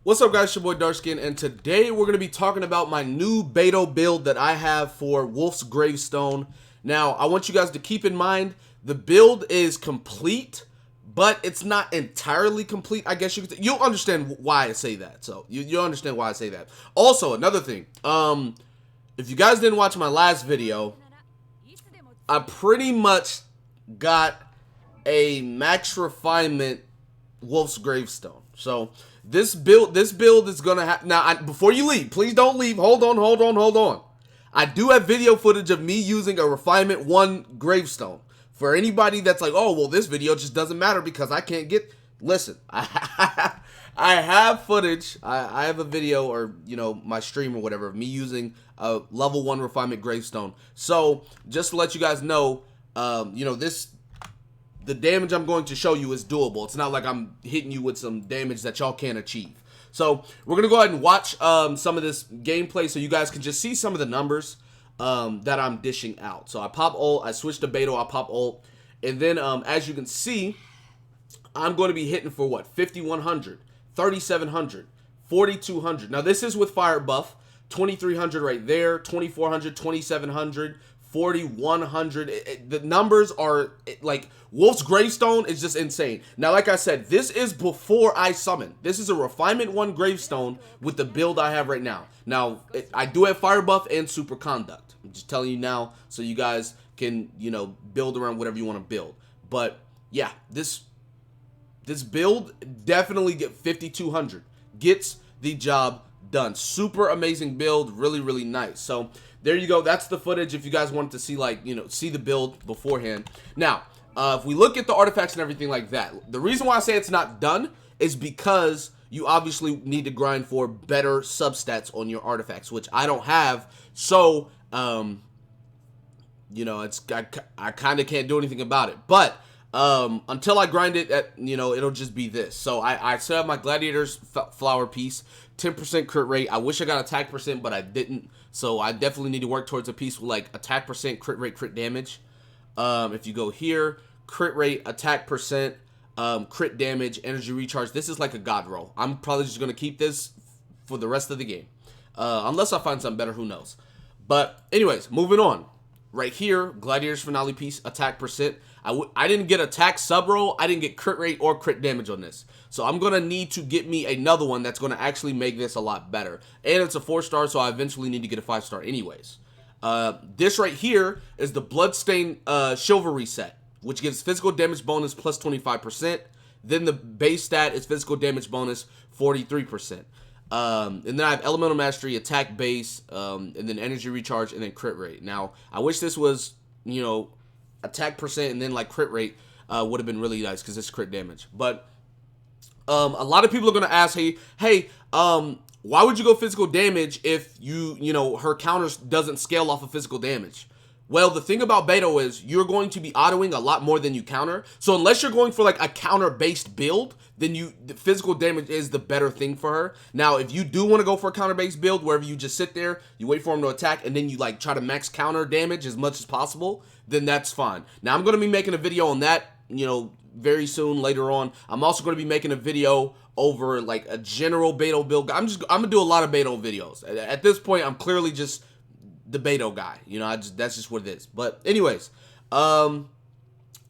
What's up, guys? It's your boy Darkskin, and today we're going to be talking about my new BEIDOU build that I have for Wolf's Gravestone. Now, I want you guys to keep in mind, the build is complete, but it's not entirely complete, I guess you could say. You'll understand why I say that, so you'll understand why I say that. Also, another thing, if you guys didn't watch my last video, I pretty much got a max refinement Wolf's Gravestone. So this build is gonna have now. Before you leave, please don't leave. Hold on. I do have video footage of me using a refinement 1 gravestone. For anybody that's like, oh well, this video just doesn't matter because I can't get. Listen, I have footage. I have a video, or my stream or whatever, of me using a level 1 refinement gravestone. So just to let you guys know, the damage I'm going to show you is doable. It's not like I'm hitting you with some damage that y'all can't achieve. So we're going to go ahead and watch some of this gameplay so you guys can just see some of the numbers that I'm dishing out. So I pop ult, I switch to BEIDOU, I pop ult, and then as you can see, I'm going to be hitting for what? 5,100, 3,700, 4,200. Now this is with fire buff, 2,300 right there, 2,400, 2,700, 4,100. The numbers are like Wolf's Gravestone is just insane. Now, like I said, this is before I summon. This is a refinement 1 gravestone with the build I have right now. Now, I do have fire buff and super conduct. I'm just telling you now so you guys can, build around whatever you want to build. But yeah, this build definitely get 5,200. Gets the job done. Super amazing build, really nice. So there you go. That's the footage if you guys wanted to see, see the build beforehand. Now, if we look at the artifacts and everything like that, the reason why I say it's not done is because you obviously need to grind for better substats on your artifacts, which I don't have. So, I kind of can't do anything about it. But until I grind it, it'll just be this. So I still have my Gladiator's flower piece, 10% crit rate. I wish I got attack percent, but I didn't. So I definitely need to work towards a piece with like attack percent, crit rate, crit damage. If you go here, crit rate, attack percent, crit damage, energy recharge. This is like a god roll. I'm probably just going to keep this for the rest of the game. Unless I find something better, who knows. But anyways, moving on. Right here, Gladiator's finale piece, attack percent. I didn't get attack sub roll. I didn't get crit rate or crit damage on this. So I'm going to need to get me another one that's going to actually make this a lot better. And it's a 4-star, so I eventually need to get a 5-star anyways. This right here is the Bloodstain Chivalry set, which gives physical damage bonus plus 25%. Then the base stat is physical damage bonus 43%. And then I have Elemental Mastery, attack base, and then energy recharge, and then crit rate. Now, I wish this was, attack percent and then like crit rate would have been really nice because it's crit damage. But a lot of people are going to ask, hey, why would you go physical damage if her counters doesn't scale off of physical damage? Well, the thing about BEIDOU is you're going to be autoing a lot more than you counter. So unless you're going for like a counter-based build, then the physical damage is the better thing for her. Now, if you do want to go for a counter-based build, wherever you just sit there, you wait for him to attack, and then you like try to max counter damage as much as possible, then that's fine. Now, I'm going to be making a video on that, very soon later on. I'm also going to be making a video over like a general BEIDOU build. I'm going to do a lot of BEIDOU videos. At this point, I'm clearly just the BEIDOU guy, that's just what it is. But anyways, so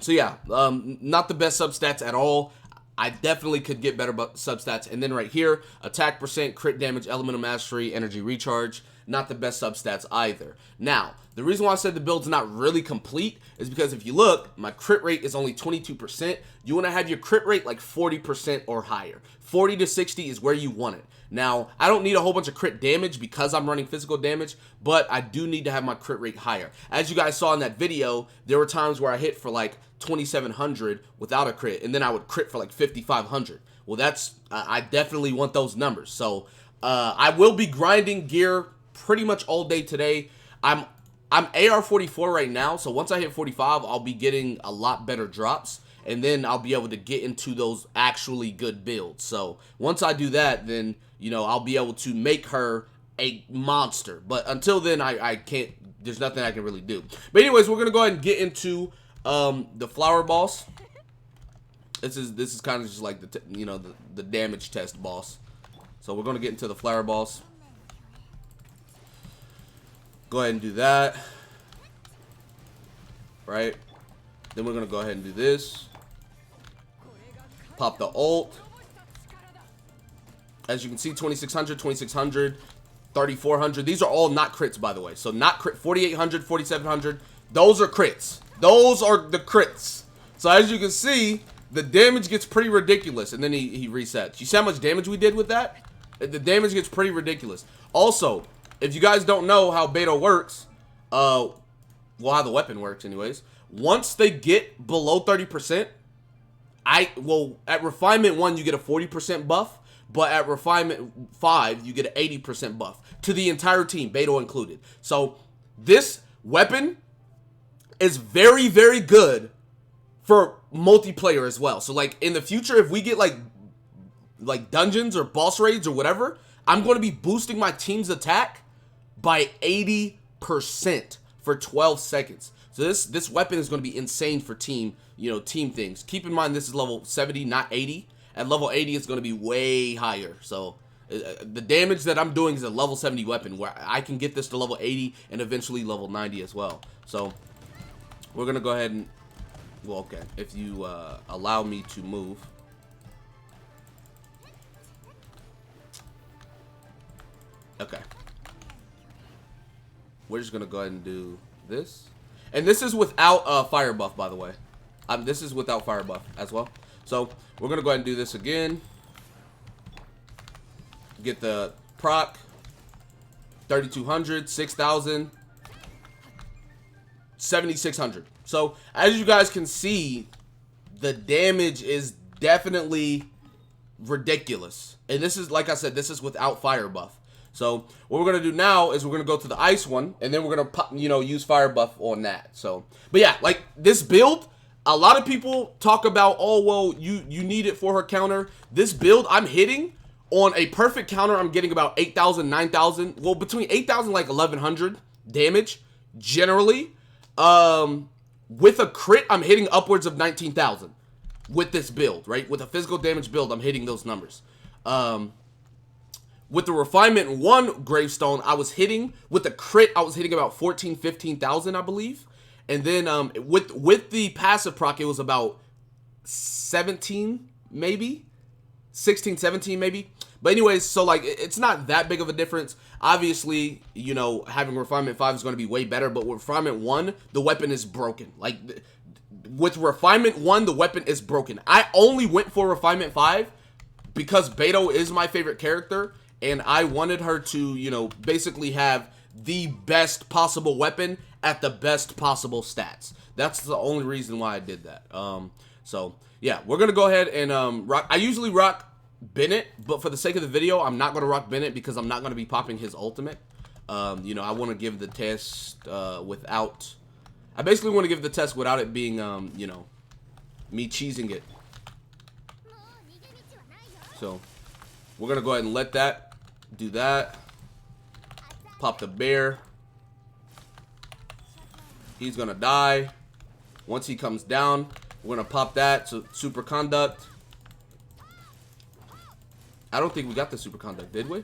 yeah, not the best substats at all. I definitely could get better substats. And then right here, attack percent, crit damage, elemental mastery, energy recharge. Not the best substats either. Now, the reason why I said the build's not really complete is because if you look, my crit rate is only 22%. You want to have your crit rate like 40% or higher. 40 to 60 is where you want it. Now, I don't need a whole bunch of crit damage because I'm running physical damage, but I do need to have my crit rate higher. As you guys saw in that video, there were times where I hit for like 2,700 without a crit, and then I would crit for like 5,500. Well, I definitely want those numbers. So I will be grinding gear pretty much all day today. I'm AR 44 right now, so once I hit 45, I'll be getting a lot better drops, and then I'll be able to get into those actually good builds. So once I do that, then I'll be able to make her a monster. But until then, I can't. There's nothing I can really do. But anyways, we're gonna go ahead and get into the flower boss. This is kind of just like the damage test boss. So we're going to get into the flower balls. Go ahead and do that. Right? Then we're going to go ahead and do this. Pop the ult. As you can see, 2600, 2600, 3400. These are all not crits, by the way. So not crit. 4800, 4700. Those are crits. Those are the crits. So as you can see, the damage gets pretty ridiculous. And then he resets. You see how much damage we did with that? The damage gets pretty ridiculous. Also, if you guys don't know how BEIDOU works, well, how the weapon works anyways, once they get below 30%, at Refinement 1, you get a 40% buff, but at Refinement 5, you get an 80% buff to the entire team, BEIDOU included. So this weapon is very, very good for multiplayer as well. So like in the future, if we get like dungeons or boss raids or whatever, I'm going to be boosting my team's attack by 80% for 12 seconds. So this weapon is going to be insane for team things. Keep in mind this is level 70, not 80. At level 80, it's going to be way higher. So the damage that I'm doing is a level 70 weapon where I can get this to level 80 and eventually level 90 as well. So we're going to go ahead and, well, okay, if you allow me to move. Okay. We're just going to go ahead and do this. And this is without fire buff, by the way. This is without fire buff as well. So we're going to go ahead and do this again. Get the proc. 3200, 6000, 7600. So as you guys can see, the damage is definitely ridiculous. And this is, like I said, this is without fire buff. So what we're going to do now is we're going to go to the ice one, and then we're going to, use fire buff on that. So, but yeah, like this build, a lot of people talk about, oh, well, you need it for her counter. This build, I'm hitting on a perfect counter. I'm getting about 8,000, 9,000. Well, between 8,000 like 1,100 damage generally. With a crit, I'm hitting upwards of 19,000 with this build, right? With a physical damage build, I'm hitting those numbers. With the Refinement 1 Gravestone, I was hitting, with the crit, I was hitting about 14,000, 15,000, I believe. And then with the passive proc, it was about 17, maybe? 16, 17, maybe? But anyways, so like, it's not that big of a difference. Obviously, having Refinement 5 is going to be way better, but with Refinement 1, the weapon is broken. Like, with Refinement 1, the weapon is broken. I only went for Refinement 5 because BEIDOU is my favorite character, and I wanted her to, basically have the best possible weapon at the best possible stats. That's the only reason why I did that. So, yeah, we're going to go ahead and rock. I usually rock Bennett, but for the sake of the video, I'm not going to rock Bennett because I'm not going to be popping his ultimate. I want to give the test without... I basically want to give the test without it being, me cheesing it. So, we're going to go ahead and let that do that. Pop the bear. He's going to die. Once he comes down, we're going to pop that. So, Super Conduct. I don't think we got the Super Conduct, did we?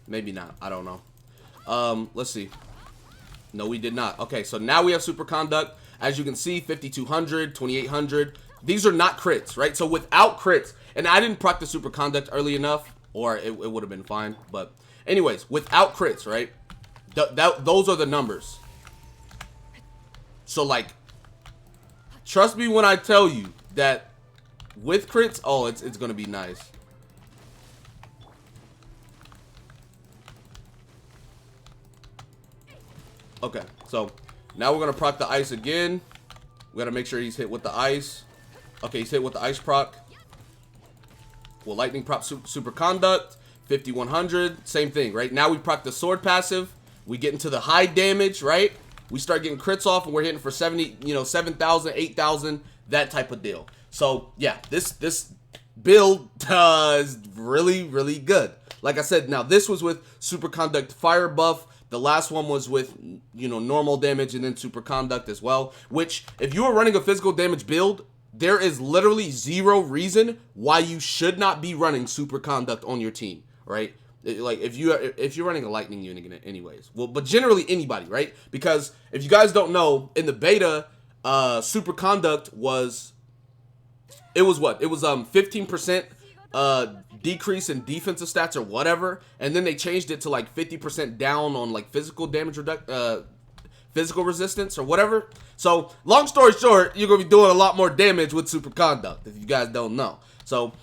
Maybe not. I don't know. Let's see. No, we did not. Okay, so now we have Super Conduct. As you can see, 5,200, 2,800. These are not crits, right? So without crits, and I didn't proc the Super Conduct early enough, or it would have been fine. But anyways, without crits, right? Those are the numbers. So like, trust me when I tell you that with crits, oh, it's going to be nice. Okay, so now we're going to proc the ice again. We got to make sure he's hit with the ice. Okay, he's hit with the ice proc. Well, lightning prop Super Conduct, 5,100, same thing, right? Now we proc the sword passive. We get into the high damage, right? We start getting crits off and we're hitting for 70, 7,000, 8,000, that type of deal. So, yeah, this build is really, really good. Like I said, now this was with Super Conduct Fire buff. The last one was with, normal damage and then Super Conduct as well. Which, if you are running a physical damage build, there is literally zero reason why you should not be running Super Conduct on your team, right? Like if you're running a lightning unit anyways, well, but generally anybody, right? Because if you guys don't know, in the beta, superconduct was, it was what? It was 15% decrease in defensive stats or whatever, and then they changed it to like 50% down on like physical damage physical resistance or whatever. So long story short, you're gonna be doing a lot more damage with superconduct if you guys don't know. So,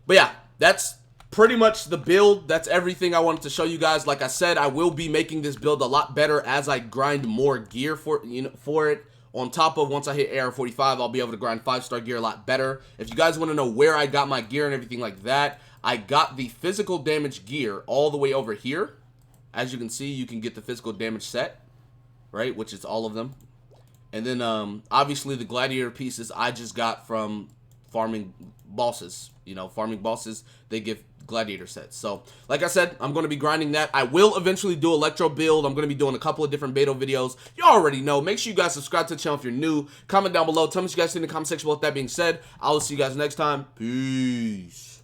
but yeah, that's pretty much the build. That's everything I wanted to show you guys. Like I said, I will be making this build a lot better as I grind more gear for it. On top of, once I hit AR-45, I'll be able to grind 5-star gear a lot better. If you guys want to know where I got my gear and everything like that, I got the physical damage gear all the way over here. As you can see, you can get the physical damage set, right, which is all of them. And then obviously the gladiator pieces I just got from farming bosses. You know, farming bosses, they give gladiator sets. So like I said, I'm going to be grinding that. I will eventually do electro build. I'm going to be doing a couple of different BEIDOU videos. You already know. Make sure you guys subscribe to the channel if you're new. Comment down below. Tell me what you guys think in the comment section. With that being said, I will see you guys next time. Peace.